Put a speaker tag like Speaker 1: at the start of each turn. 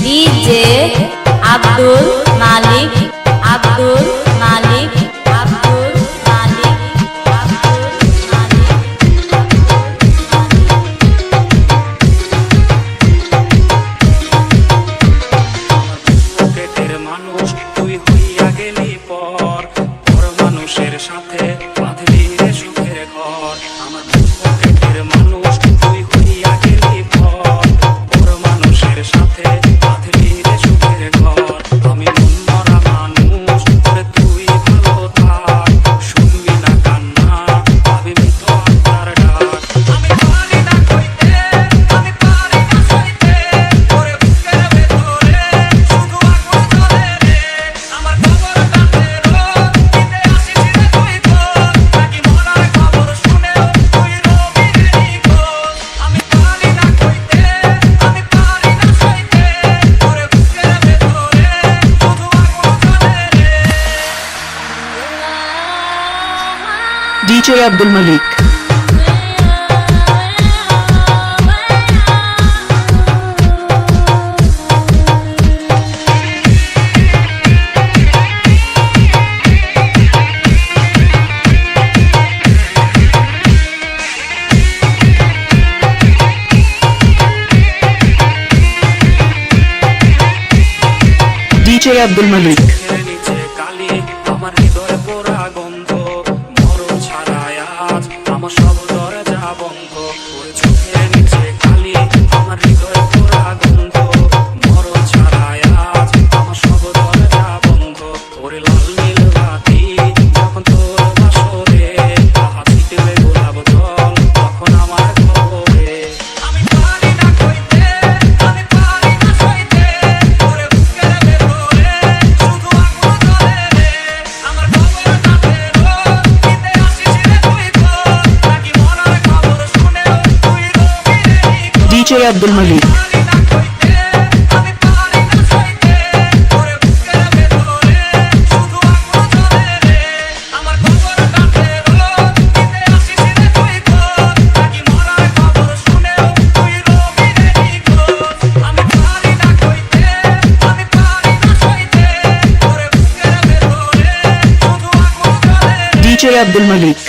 Speaker 1: DJ Abdul Malik Abdul Malik Abdul Malik Abdul
Speaker 2: পকেটের মানুষ তুই হইয়া গেলি পর পর মানুষের সাথে বাঁধলি রে সুখের ঘর। আমার পকেটের মানুষ তুই হইয়া গেলি পর পর মানুষের সাথে বাঁধলি রে সুখের ঘর। আমি মন মরা মানুষ তোরে তুই ভালো থাক, শুনবি না কান্না ভাবিবি তো আত্মার ডাক। আমি পারি না কইতে, আমি পারি না সইতে, তোরে বুকের ভেতরে শুধু আগুন জ্বলে রে। আমার খবর কাছে রোজ দিতে আসিস রে তুই তো, নাকি মরার খবর শুনেও তুই রবি রে নিখোঁজ। আমি পারি না কইতে, আমি পারি না সইতে, তোরে বুকের ভেতরে শুধু আগুন জ্বলে রে।
Speaker 3: DJ Abdul Malik. DJ Abdul Malik.
Speaker 2: চোখের নিচে কালি আমার হৃদয়ে পোড়া গন্ধ, মরণ ছাড়াই আজ আমার সব দরজা বন্ধ। ওর চোখের নিচে কালি আমার হৃদয়ে পোড়া গন্ধ, মরণ ছাড়াই আজ আমার সব দরজা বন্ধ। ওরে লাল নীল রাতি যখন তোর বাসরে তাহা ছিটলে গোলাপ জল তখন আমার খবরে। আমি পারি না কইতে, আমি পারি না সইতে, তোরে বুকের ভেতরে শুধু আগুন জ্বলে রে। আমার খবর কাছে রোজ দিতে আসিস রে তুই তো, নাকি মরার খবর শুনেও তুই রবি রে নিখোঁজ।
Speaker 3: DJ Abdul Malik.
Speaker 2: পারি না কইতে, আমি পারি না সইতে, তোরে বুকের ভেতরে শুধু আগুন জ্বলে রে। আমার খবর কাছে রোজ দিতে আসিস রে তুই তো, নাকি মরার খবর শুনেও তুই রবি রে নিখোঁজ। আমি পারি না কইতে, আমি পারি না সইতে, তোরে বুকের ভেতরে শুধু আগুন জ্বলে রে।
Speaker 3: DJ Abdul Malik.